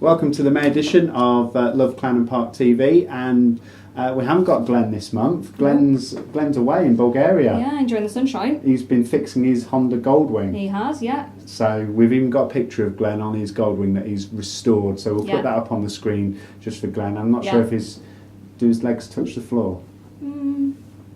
welcome to the May edition of Love Clarendon Park TV, and we haven't got Glenn this month. Glenn's away in Bulgaria. Yeah, enjoying the sunshine. He's been fixing his Honda Goldwing. He has, yeah. So we've even got a picture of Glenn on his Goldwing that he's restored, so we'll put that up on the screen just for Glenn. I'm not sure if do his legs touch the floor.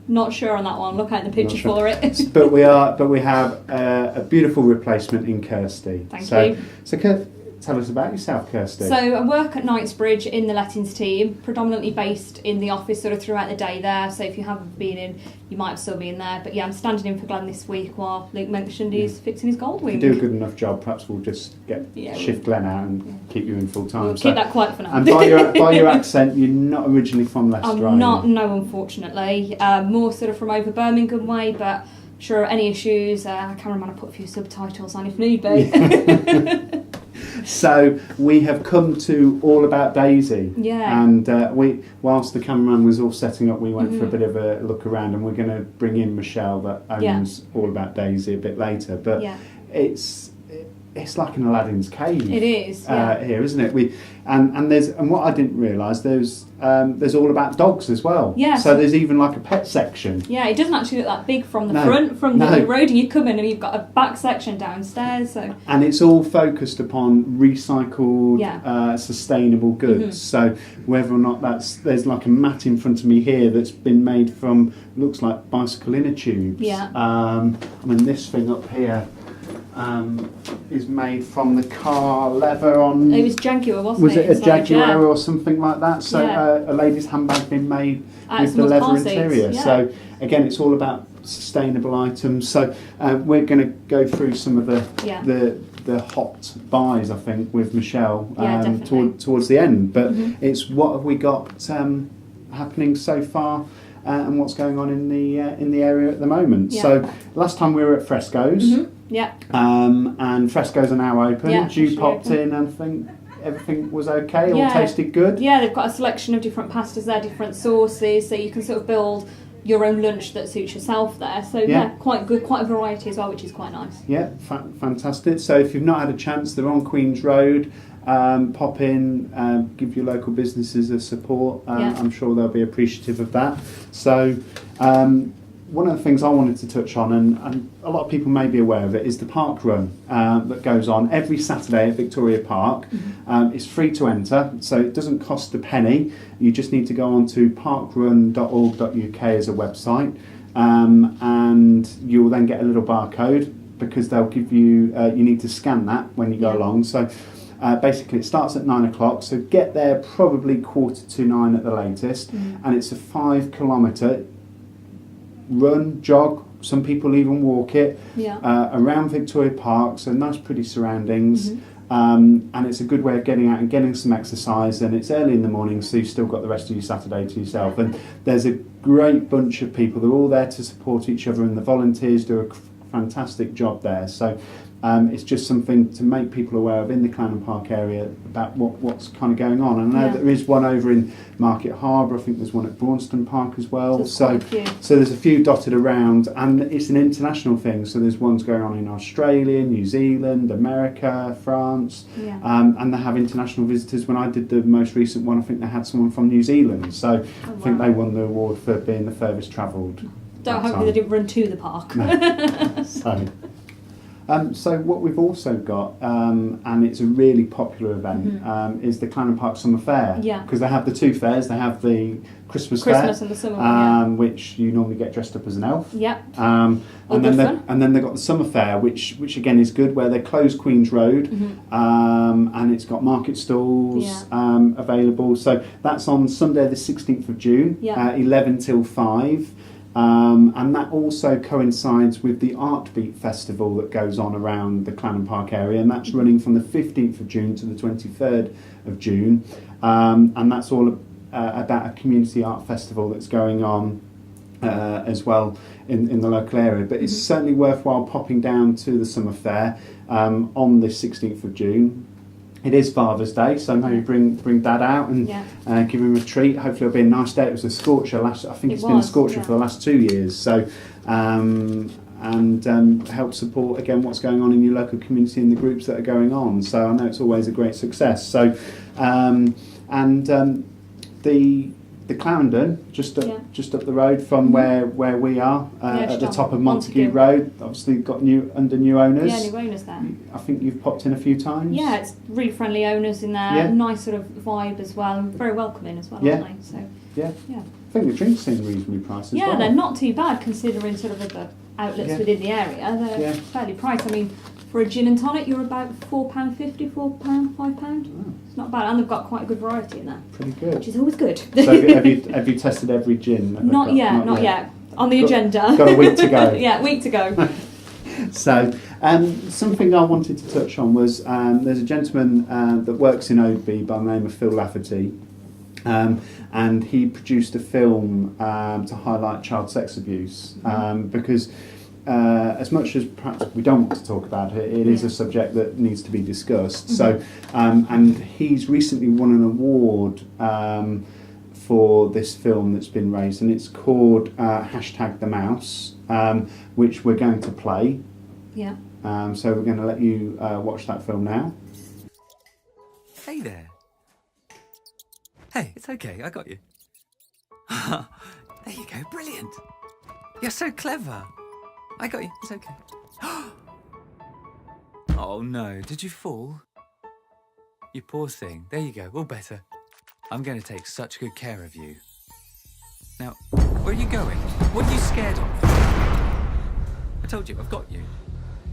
Not sure on that one. Look at the picture for it. but we have a beautiful replacement in Kirsty. Thank you. So tell us about yourself, Kirsty. So I work at Knightsbridge in the lettings team, predominantly based in the office sort of throughout the day there. So if you haven't been in, you might have still been there. But yeah, I'm standing in for Glenn this week while Luke mentioned he's fixing his Goldwing. If you do a good enough job, perhaps we'll just shift Glenn out and keep you in full time. We'll keep that quiet for now. And by your accent, you're not originally from Leicester, I'm not, no, unfortunately. More sort of from over Birmingham way, but sure, any issues, cameraman will put a few subtitles on if need be. So we have come to All About Daisy. Yeah. And whilst the cameraman was all setting up, we went for a bit of a look around, and we're going to bring in Michelle that owns All About Daisy a bit later. But it's like an Aladdin's cave. It is here, isn't it? And what I didn't realise, there's all about dogs as well. Yeah. So there's even like a pet section. Yeah, it doesn't actually look that big from the front, from the road, and you come in and you've got a back section downstairs. So. And it's all focused upon recycled, sustainable goods. So whether or not there's like a mat in front of me here that's been made from, looks like bicycle inner tubes. Yeah. I mean, this thing up here is made from the car leather on... It was Jaguar, wasn't it? Was it a Jaguar or something like that? So a lady's handbag been made with the leather interior. Yeah. So again, it's all about sustainable items. So we're going to go through some of the hot buys, I think, with Michelle towards the end. But it's what have we got happening so far? And what's going on in the area at the moment. Yeah. So last time we were at Fresco's. And Fresco's are now open. You popped in and think everything was okay, all tasted good? Yeah, they've got a selection of different pastas there, different sauces, so you can sort of build your own lunch that suits yourself there. So quite good, quite a variety as well, which is quite nice. Yeah, fantastic. So if you've not had a chance, they're on Queen's Road. Pop in, give your local businesses a support. I'm sure they'll be appreciative of that. So one of the things I wanted to touch on, and a lot of people may be aware of it, is the park run that goes on every Saturday at Victoria Park. It's free to enter, so it doesn't cost a penny. You just need to go on to parkrun.org.uk as a website, and you'll then get a little barcode, because they'll give you, you need to scan that when you go along. So basically it starts at 9 o'clock, so get there probably 8:45 at the latest, and it's a 5 kilometre run, jog, some people even walk it around Victoria Park, so nice pretty surroundings, and it's a good way of getting out and getting some exercise, and it's early in the morning, so you've still got the rest of your Saturday to yourself. And there's a great bunch of people, they're all there to support each other, and the volunteers do a fantastic job there. So it's just something to make people aware of in the Clarendon Park area about what's kind of going on. And I know there is one over in Market Harbour. I think there's one at Braunston Park as well. So there's a few dotted around, and it's an international thing. So there's ones going on in Australia, New Zealand, America, France, and they have international visitors. When I did the most recent one, I think they had someone from New Zealand. So I think they won the award for being the furthest travelled. Hopefully they didn't run to the park. No. So what we've also got, and it's a really popular event, is the Clarendon Park Summer Fair. Yeah. Because they have the two fairs. They have the Christmas fair, and the summer one, which you normally get dressed up as an elf. Yep. And then they've got the summer fair, which again is good, where they close Queen's Road, and it's got market stalls available. So that's on Sunday the 16th of June, 11 till 5. And that also coincides with the Oadby festival that goes on around the Clarendon Park area, and that's running from the 15th of June to the 23rd of June, and that's all about a community art festival that's going on as well in the local area. But it's certainly worthwhile popping down to the summer fair on the 16th of June. It is Father's Day, so maybe bring Dad out and give him a treat. Hopefully it'll be a nice day. It was a scorcher I think it's been a scorcher for the last 2 years. So and help support again what's going on in your local community and the groups that are going on. So I know it's always a great success. So the Clarendon, just up the road from where we are, at the top of Montague Road, obviously got new owners. Yeah, new owners there. I think you've popped in a few times. Yeah, it's really friendly owners in there. Yeah. Nice sort of vibe as well, and very welcoming as well, aren't they? So yeah. Yeah. I think the drinks seem reasonably priced as well. Yeah, they're not too bad considering sort of other outlets within the area. They're fairly priced. I mean, for a gin and tonic, you're about £4.50, £4, £5. Oh. It's not bad, and they've got quite a good variety in there. Pretty good. Which is always good. So have you tested every gin? Not yet. On the agenda. Got a week to go. Yeah, week to go. So, something I wanted to touch on was there's a gentleman that works in Oadby by the name of Phil Lafferty, and he produced a film to highlight child sex abuse because as much as perhaps we don't want to talk about it, it is a subject that needs to be discussed. So, and he's recently won an award for this film that's been raised, and it's called #TheMouse, which we're going to play. Yeah. So we're going to let you watch that film now. Hey there. Hey, it's okay, I got you. There you go, brilliant. You're so clever. I got you, it's okay. Oh no, did you fall? You poor thing. There you go, all better. I'm going to take such good care of you. Now, where are you going? What are you scared of? I told you, I've got you.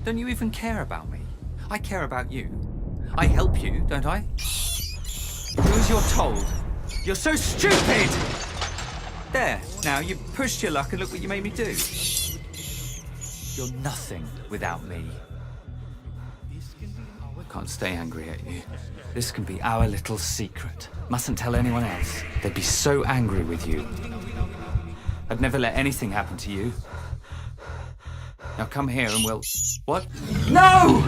Don't you even care about me? I care about you. I help you, don't I? Do as you're told. You're so stupid! There, now you've pushed your luck and look what you made me do. You're nothing without me. I can't stay angry at you. This can be our little secret. Mustn't tell anyone else. They'd be so angry with you. I'd never let anything happen to you. Now come here and we'll... What? No!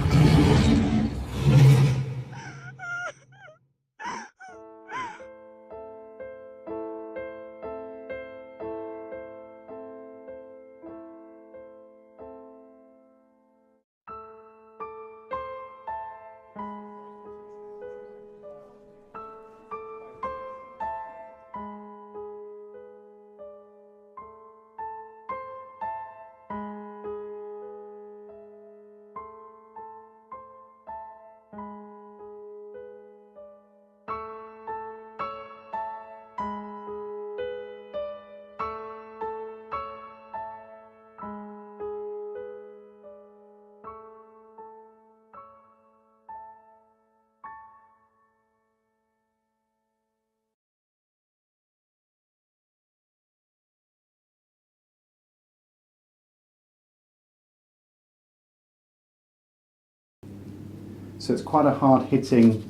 So it's quite a hard-hitting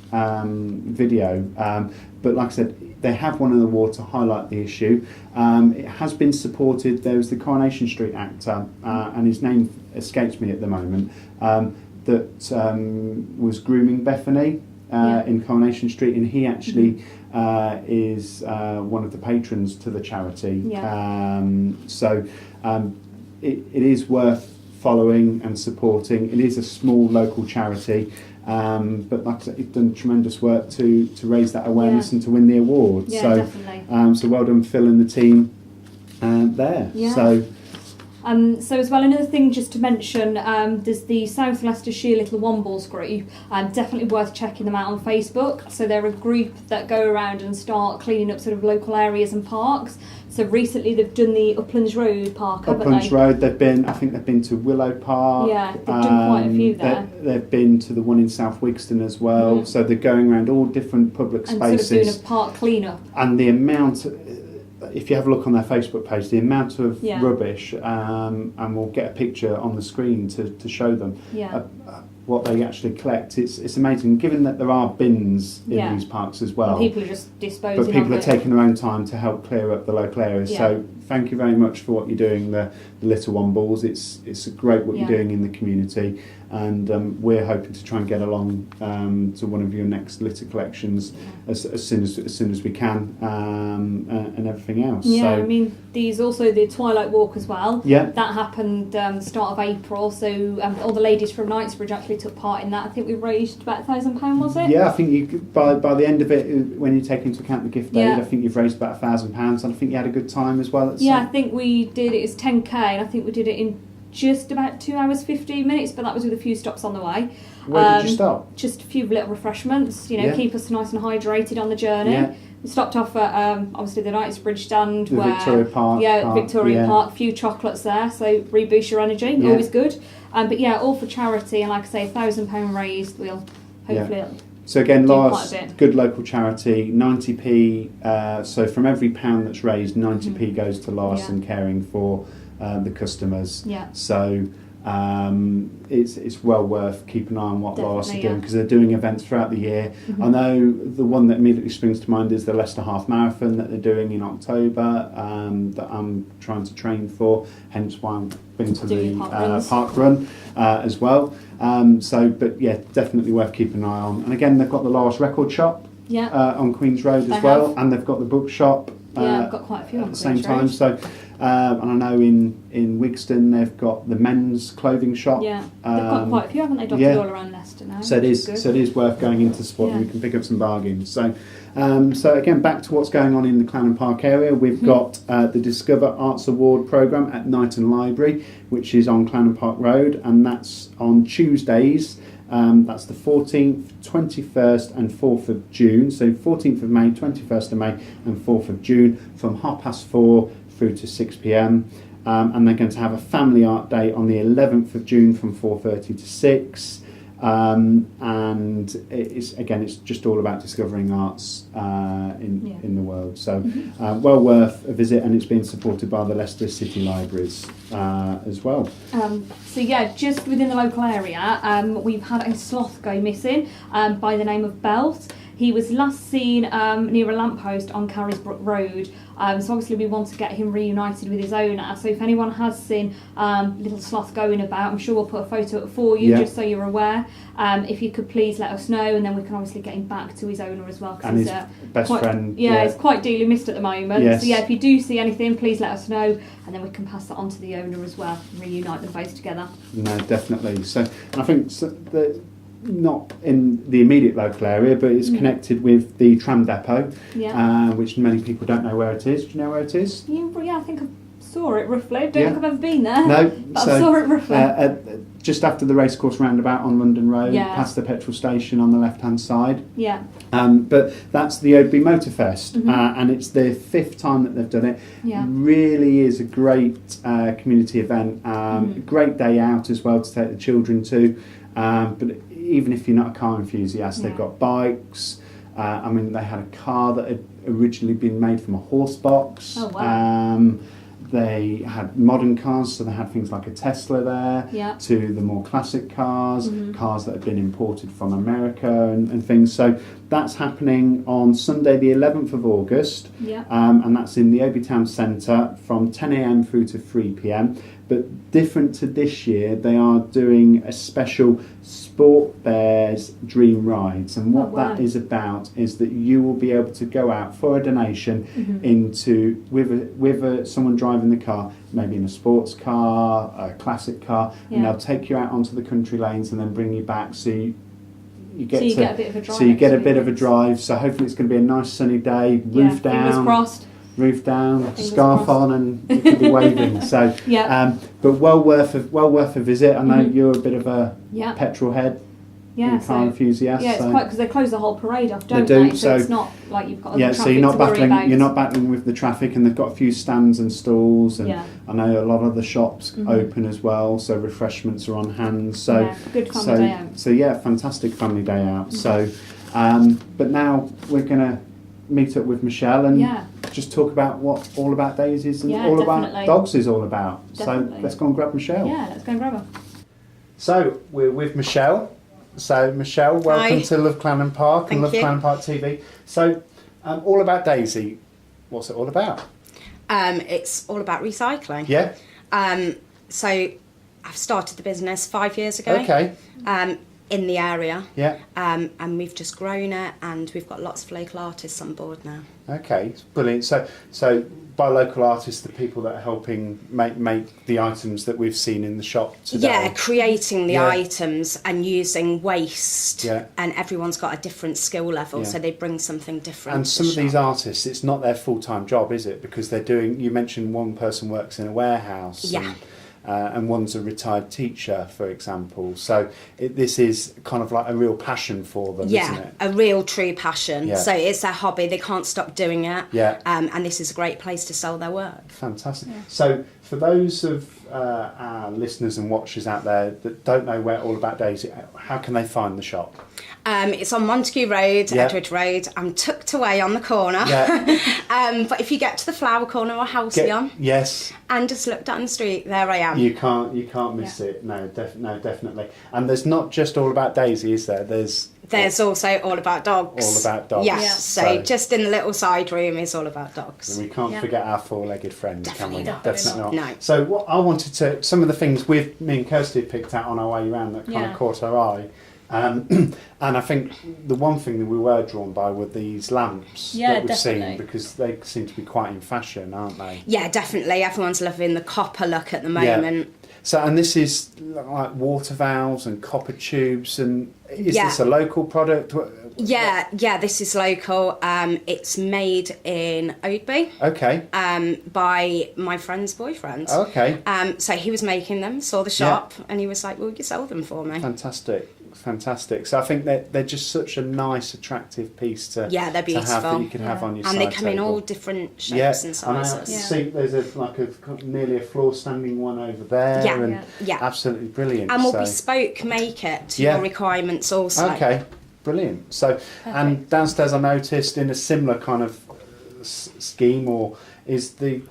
video, but like I said, they have won an award to highlight the issue. It has been supported. There was the Coronation Street actor, and his name escapes me at the moment, that was grooming Bethany in Coronation Street, and he actually is one of the patrons to the charity. It is worth following and supporting. It is a small local charity, but like I said, it's done tremendous work to raise that awareness and to win the award. Definitely. So well done, Phil and the team there. So as well, another thing just to mention, there's the South Leicestershire Little Wombles group. Definitely worth checking them out on Facebook. So they're a group that go around and start cleaning up sort of local areas and parks. So recently they've done the Uplands Road Park, haven't Uplands they? Road, I think they've been to Willow Park. Yeah, they've done quite a few there. They've been to the one in South Wigston as well. So they're going around all different public spaces. And sort of doing a park clean-up. And the amount, if you have a look on their Facebook page, the amount of rubbish, and we'll get a picture on the screen to show them. what they actually collect. It's amazing, given that there are bins in these parks as well. And people are just disposing. But people are taking their own time to help clear up the local areas. Yeah. So thank you very much for what you're doing, the Little Wombles. It's great what you're doing in the community, and we're hoping to try and get along to one of your next litter collections as soon as we can, and everything else. Yeah, so, I mean, these also the Twilight Walk as well. Yeah. That happened the start of April, so all the ladies from Knightsbridge actually took part in that. I think we raised about £1,000, was it? Yeah, I think you by the end of it, when you take into account the gift aid, I think you've raised about £1,000, and I think you had a good time as well. I think we did. It was 10k, and I think we did it in just about 2 hours 15 minutes, but that was with a few stops on the way. Where did you stop? Just a few little refreshments, keep us nice and hydrated on the journey. Yeah. We stopped off at obviously the Knightsbridge stand, The Victoria Park. Victoria Park, a few chocolates there, so reboost your energy, always good. But all for charity, and like I say, £1,000 raised. We'll hopefully. So again, do last quite a bit. good local charity, 90p. So from every pound that's raised, 90p goes to Lars and caring for the customers. Yeah. So it's well worth keeping an eye on what Lars are doing, yeah. because they're doing events throughout the year. I know the one that immediately springs to mind is the Leicester Half Marathon that they're doing in October, that I'm trying to train for, hence why I've been to the park run as well. But yeah, definitely worth keeping an eye on. And again, they've got the Lars Record Shop on Queen's Road as well, and they've got the bookshop I've got quite a few at on the same Queen's time. Road. So, and I know in Wigston they've got the men's clothing shop. Yeah, they've got quite a few, haven't they, dotted all around Leicester now? So it is worth going into spot, and we can pick up some bargains. So, so again, back to what's going on in the Clarendon Park area. We've got the Discover Arts Award programme at Knighton Library, which is on Clarendon Park Road, and that's on Tuesdays. That's the 14th, 21st and 4th of June. So 14th of May, 21st of May and 4th of June from 4:30 through to 6 p.m. And they're going to have a family art day on the 11th of June from 4:30 to 6. And it's just all about discovering arts in the world. So well worth a visit, and it's being supported by the Leicester City Libraries as well. Just within the local area, we've had a sloth go missing by the name of Belt. He was last seen near a lamppost on Carrisbrook Road. So obviously we want to get him reunited with his owner. So if anyone has seen little sloth going about, I'm sure we'll put a photo up for you just so you're aware. If you could please let us know, and then we can obviously get him back to his owner as well. And his best friend. He's quite dearly missed at the moment. Yes. So if you do see anything, please let us know, and then we can pass that on to the owner as well and reunite them both together. No, definitely. So, and I think not in the immediate local area, but it's connected with the tram depot, which many people don't know where it is. Do you know where it is? Yeah, I think I saw it roughly. Don't think I've ever been there. No, but I saw it roughly. Just after the racecourse roundabout on London Road, past the petrol station on the left-hand side. Yeah. But that's the Oadby Motorfest, and it's the 5th time that they've done it. Yeah. Really is a great community event. Great day out as well to take the children to. But even if you're not a car enthusiast, they've got bikes. They had a car that had originally been made from a horse box. Oh, wow. They had modern cars, so they had things like a Tesla there, to the more classic cars, cars that had been imported from America and things. So that's happening on Sunday the 11th of August, and that's in the Oadby Town Centre from 10 a.m. through to 3 p.m. But different to this year, they are doing a special Sport Bears Dream Rides, and what that is about is that you will be able to go out for a donation into with someone driving the car, maybe in a sports car, a classic car, and they'll take you out onto the country lanes and then bring you back. So you get a bit of a drive. So you get a bit of a drive. So hopefully it's going to be a nice sunny day, roof down. Fingers crossed. Roof down, scarf on, and you could be waving. So, but well worth a visit. I know you're a bit of a petrol head, car enthusiast. Yeah, it's quite, because they close the whole parade off, don't they? Do, so it's not like you've got so you're not battling. You're not battling with the traffic, and they've got a few stands and stalls, and I know a lot of the shops open as well. So refreshments are on hand. So good family day out. So fantastic family day out. So, but now we're gonna meet up with Michelle and just talk about what All About Daisies and All About Dogs is all about. Definitely. So let's go and grab Michelle. Yeah, let's go and grab her. So we're with Michelle. So Michelle, welcome Hi. to Love Clarendon Park and Thank Love you. Clarendon Park TV. So All About Daisy, what's it all about? It's all about recycling. Yeah? So I've started the business 5 years ago. Okay. In the area. Yeah. And we've just grown it, and we've got lots of local artists on board now. Okay, brilliant. So by local artists, the people that are helping make the items that we've seen in the shop today. Yeah, creating the Yeah. items and using waste. Yeah. And everyone's got a different skill level, Yeah. so they bring something different. And to some the of these shop. artists, it's not their full-time job, is it? Because they're doing. You mentioned one person works in a warehouse. Yeah. And one's a retired teacher, for example. So this is kind of like a real passion for them, isn't Yeah, it? a real true passion. Yeah. So it's their hobby, they can't stop doing it. Yeah. And this is a great place to sell their work. Fantastic. So for those of our listeners and watchers out there that don't know where All About Daisy, how can they find the shop? It's on Montague Road, Yeah. Edward Road. I'm tucked away on the corner. Yeah. But if you get to the flower corner or Halcyon Yes. and just look down the street, there I am. You can't miss it. No, definitely. And there's not just All About Daisy, is there? There's also All About Dogs. All About Dogs. Yes, Yeah. so just in the little side room is All About Dogs. And we can't Yeah. forget our four-legged friends, Definitely can we? not. Definitely not. No. So what I wanted to, some of the things me and Kirsty picked out on our way around that kind Yeah. of caught our eye. And I think the one thing that we were drawn by were these lamps Yeah, that we've definitely. seen, because they seem to be quite in fashion, aren't they? Yeah, definitely. Everyone's loving the copper look at the moment. So, and this is like water valves and copper tubes, and is Yeah. this a local product? Yeah, this is local. It's made in Oadby Okay. by my friend's boyfriend. Okay. So he was making them, saw the shop, and he was like, "Will you sell them for me?" Fantastic. So I think they're just such a nice, attractive piece to Yeah, they're to have that beautiful. you can have on your And side they come in table. all different shapes Yeah, and and I sizes. Yeah. see there's nearly a floor standing one over there, Yeah, and yeah. absolutely brilliant. And we'll so. bespoke make it to Yeah. your requirements also. Okay, brilliant. So, and downstairs I noticed in a similar kind of scheme, or is the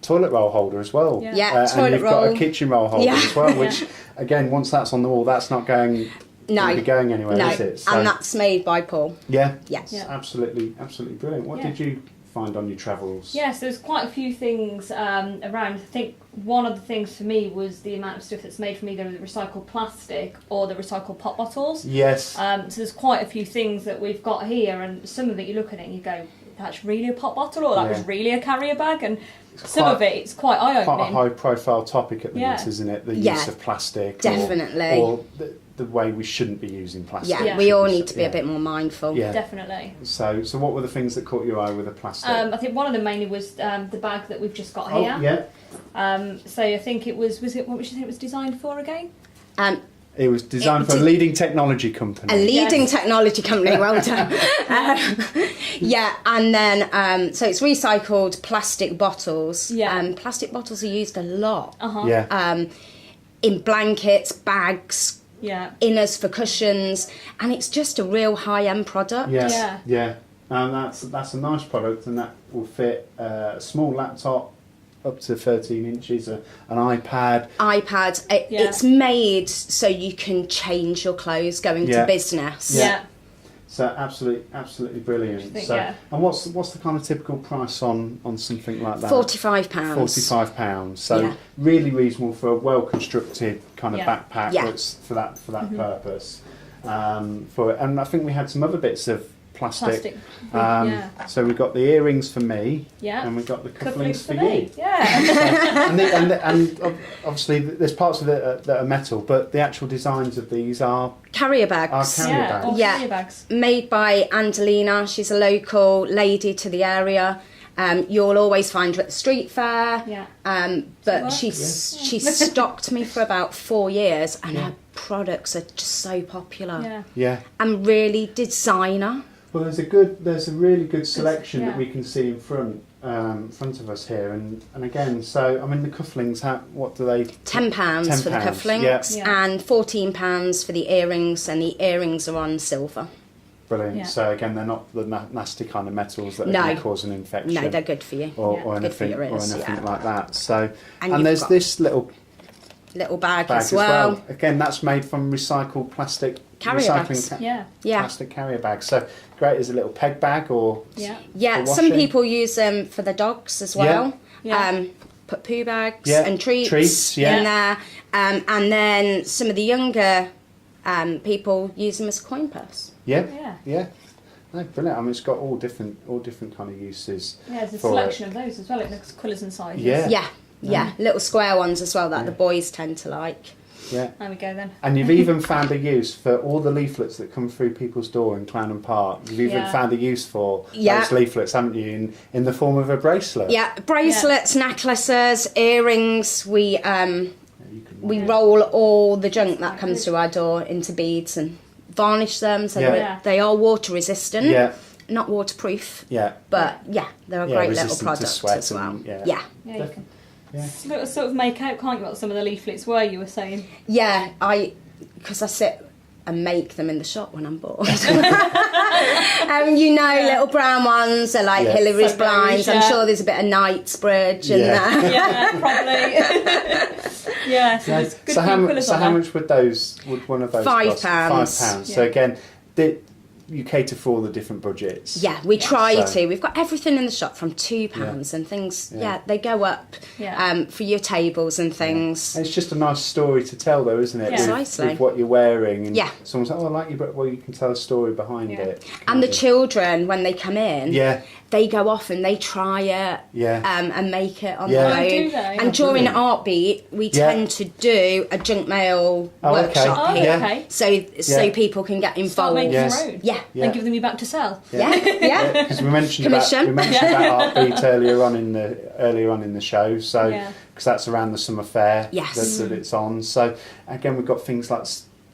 toilet roll holder as well. Yeah. Yeah, And toilet you've got roll. a kitchen roll holder Yeah. as well, which again, once that's on the wall, that's not going to be going anywhere, no. is it? So, And that's made by Paul. yeah, Yes. Yeah. absolutely brilliant. What Yeah. did you find on your travels? Yes, there's quite a few things around. I think one of the things for me was the amount of stuff that's made from either the recycled plastic or the recycled pop bottles. Yes. So there's quite a few things that we've got here, and some of it you look at it and you go, that's really a pop bottle, or that Yeah. was really a carrier bag, and It's some of it it's quite quite a eye-opening. high-profile topic at the Yeah. minute, isn't it? The Yeah, use of plastic, definitely. or the way we shouldn't be using plastic. Yeah, Yeah. we all need to be Yeah. a bit more mindful. Yeah. Definitely. So what were the things that caught your eye with the plastic? I think one of them mainly was the bag that we've just got oh, here. yeah. So I think it was it what would you think it was designed for again? It was designed for a did- leading technology company. A leading Yes. technology company, well done. Yeah, and then, so it's recycled plastic bottles. Yeah. Plastic bottles are used a lot. Yeah. In blankets, bags, Yeah. inners for cushions, and it's just a real high-end product. Yes. Yeah. Yeah. And that's a nice product, and that will fit a small laptop up to 13 inches, an iPad. iPads, Yeah. it's made so you can change your clothes going Yeah. to business. Yeah. So absolutely brilliant. think, So, yeah. and what's the kind of typical price on something like that? £45. £45. So Yeah. really reasonable for a well constructed kind of Yeah. backpack. Yeah. That's for that purpose. And I think we had some other bits of plastic. Yeah. So we've got the earrings for me, Yeah. and we've got the Cufflinks cufflinks for you. me. Yeah. and obviously there's parts of it that are metal, but the actual designs of these are Carrier bags. carrier yeah. bags. All Yeah. carrier bags. Made by Angelina. She's a local lady to the area. You'll always find her at the street fair. Yeah. But work? she's stocked me for about 4 years, and Yeah. her products are just so popular Yeah. Yeah. and really designer. Well, there's a really good selection that yeah. we can see in front of us here, and again, so I mean the cufflinks. What do they? £10 for the £10, cufflinks yeah. and £14 for the earrings, and the earrings are on silver. Brilliant. Yeah. So again, they're not the nasty kind of metals that No. can cause an infection. No, they're good for you. or Yeah. or Good for anything your ears, or anything yeah. like that. So And and you've there's got- this little little bag Bag as well. Again, that's made from recycled plastic. Carrier bags. Yeah. Plastic carrier bags. So great as a little peg bag or Yeah, for some washing. people use them for the dogs as well. Yeah. Put poo bags Yeah, and treats, treats, yeah. in there. And then some of the younger people use them as a coin purse. Yeah. Yeah. No, brilliant. I mean, it's got all different kind of uses. Yeah, there's a for selection of those as well. It looks colours and sizes. Yeah. Yeah, little square ones as well that the boys tend to like. Yeah. There we go then. And you've even found a use for all the leaflets that come through people's door in Clarendon Park. You've even found a use for those leaflets, haven't you, in the form of a bracelet? Yeah, bracelets, necklaces, earrings. We roll all the junk that comes through our door into beads and varnish them so that they are water resistant. Yeah. Not waterproof. Yeah. But they're a great little resistant to product sweat as well. and- Yeah, you can sort of make out, can't you, what some of the leaflets were, you were saying? Yeah, because I sit and make them in the shop when I'm bored. Little brown ones are like Hillary's So blinds. those, I'm sure there's a bit of Knightsbridge in there. Yeah, probably. Yeah, so there's good So how colours on how there. much would one of those £5. cost? £5. So Yeah. again, you cater for all the different budgets. Yeah, we try So- to. We've got everything in the shop from £2 and things. Yeah, they go up for your tables and things. And it's just a nice story to tell, though, isn't it? Yeah. Precisely. With what you're wearing. And Yeah. someone's like, "Oh, I like you," but you can tell a story behind it. And the children, when they come in, they go off and they try it and make it on their Yeah. own. Oh, do they? And during Oadby, we tend to do a junk mail workshop okay. here. Oh, okay. So people can get Start involved. making Yes. your own. Yeah. And give them you back to sell. Yeah. Because we mentioned Commission. about Heartbeat earlier on in the show, so because that's around the summer fair that it's on. So again, we've got things like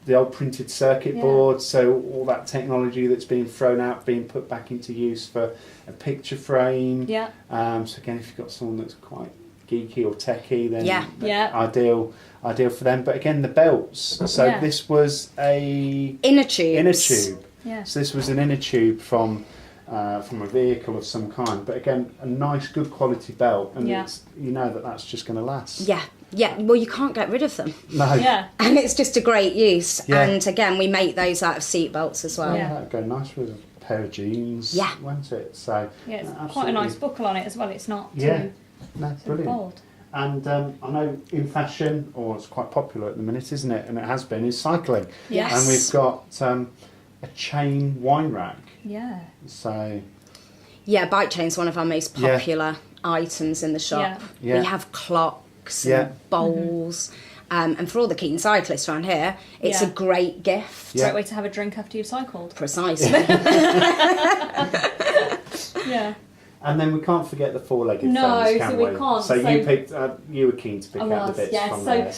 the old printed circuit board, so all that technology that's being thrown out, being put back into use for a picture frame. Yeah. So again, if you've got someone that's quite geeky or techie, then Yeah. ideal for them. But again, the belts. So this was a Inner tubes. inner tube. Yeah. So this was an inner tube from a vehicle of some kind. But again, a nice, good quality belt, and it's, that's just going to last. Yeah. Yeah, well, you can't get rid of them. No. Yeah. And it's just a great use. Yeah. And again, we make those out of seat belts as well. Yeah, that'd go nice with a pair of jeans. Yeah. Won't it? So Yeah, it's absolutely. quite a nice buckle on it as well. It's not too No, sort of brilliant. bold. And I know in fashion, or it's quite popular at the minute, isn't it? And it has been, is cycling. Yes. And we've got a chain wine rack. Yeah. So Yeah, bike chain's one of our most popular items in the shop. Yeah. We have clocks and bowls. And for all the keen cyclists around here, it's a great gift. Yeah. Great way to have a drink after you've cycled. Precisely. Yeah. And then we can't forget the four-legged No, friends, can so we can't. So So- you picked, you were keen to pick out the bits from there.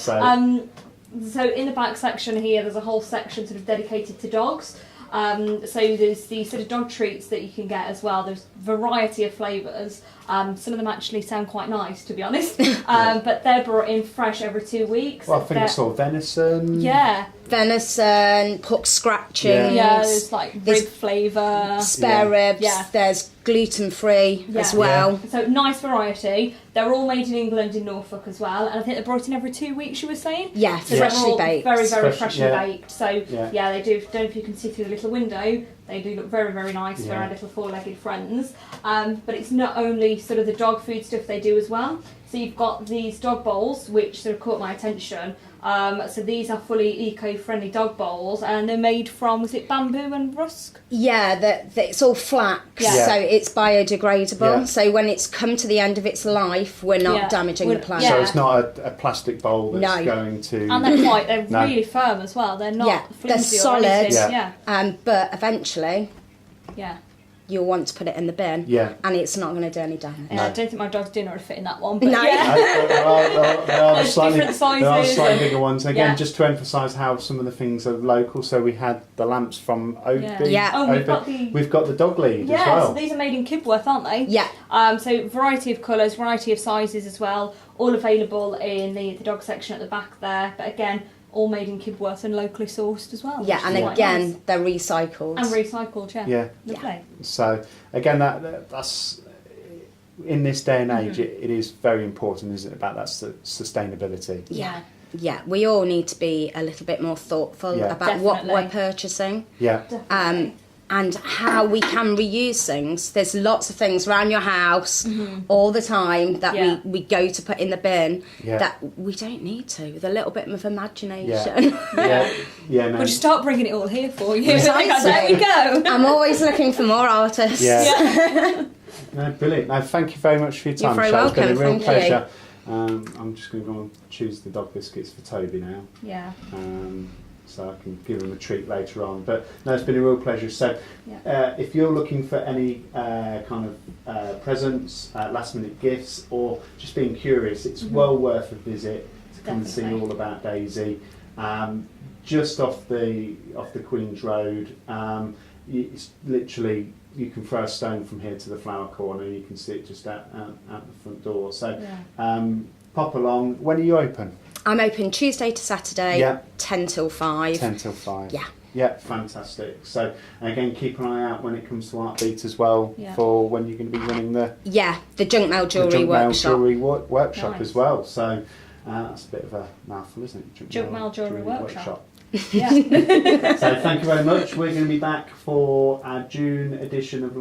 So in the back section here, there's a whole section sort of dedicated to dogs. So there's the sort of dog treats that you can get as well. There's a variety of flavours. Some of them actually sound quite nice, to be honest. But they're brought in fresh every 2 weeks. Well, I think I saw venison. Yeah. Venison, pork scratchings. Yeah, there's like There's rib flavour. spare ribs. Yeah. There's gluten-free as well. So nice variety. They're all made in England, in Norfolk as well, and I think they're brought in every 2 weeks. You were saying, Yeah, so they're freshly all baked. very, very Fresh, freshly yeah. baked. So Yeah. they do. Don't know if you can see through the little window. They do look very, very nice for our little four-legged friends. But it's not only sort of the dog food stuff they do as well. So you've got these dog bowls, which sort of caught my attention. So these are fully eco-friendly dog bowls, and they're made from, was it bamboo and rusk? Yeah, it's all flax, Yeah. so it's biodegradable. Yeah. So when it's come to the end of its life, we're not Yeah. damaging the planet. So Yeah. it's not a plastic bowl that's No. going to... And they're No. really firm as well. They're not Yeah, they're flimsy or solid. anything. Yeah. But eventually, Yeah. you'll want to put it in the bin, Yeah. and it's not going to do any damage. I don't think my dog's dinner would fit in that one. But No. yeah. There are the There's slightly, different there are sizes slightly and- bigger ones. Again, Yeah. just to emphasise how some of the things are local. So we had the lamps from Oadby. Yeah. Oh, we've Oadby. got the... We've got the dog lead Yeah, as well. so these are made in Kibworth, aren't they? Yeah. So variety of colours, variety of sizes as well, all available in the dog section at the back there. But again, all made in Kibworth and locally sourced as well. Yeah, which and is quite again, nice. they're recycled. And recycled, yeah. Yeah. Lovely. So again, that's in this day and age, it is very important, isn't it, about that sustainability. Yeah. Yeah, we all need to be a little bit more thoughtful about what we're purchasing. Yeah. And how we can reuse things. There's lots of things around your house all the time that we go to put in the bin that we don't need to, with a little bit of imagination. No. We'll just start bringing it all here for you. Precisely. There we go. I'm always looking for more artists. No, brilliant. No, thank you very much for your time. You're very welcome. It's been a real Thank pleasure. I'm just going to go and choose the dog biscuits for Toby now. Yeah. So I can give him a treat later on. But no, it's been a real pleasure. So if you're looking for any kind of presents, last minute gifts, or just being curious, it's well worth a visit to come and see all about Daisy. Just off the Queen's Road, it's literally, you can throw a stone from here to the flower corner. You can see it just out the front door. So pop along. When are you open? I'm open Tuesday to Saturday, 10 till 5. 10 till 5. Yeah. Yeah, fantastic. So, and again, keep an eye out when it comes to Art Beat as well, for when you're going to be running the junk mail jewellery workshop as well. So that's a bit of a mouthful, isn't it? Junk mail jewellery workshop. Yeah. So thank you very much. We're going to be back for our June edition of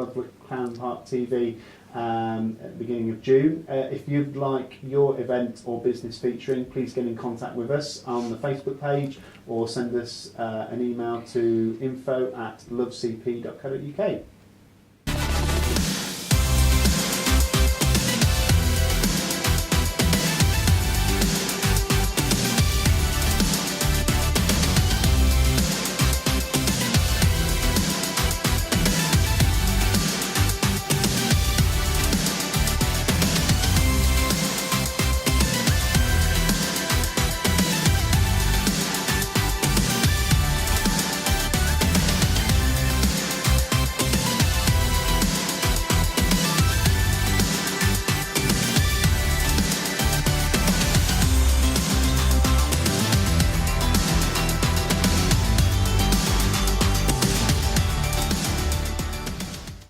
Clarendon Park TV. At the beginning of June. If you'd like your event or business featuring, please get in contact with us on the Facebook page or send us an email to info@lovecp.co.uk.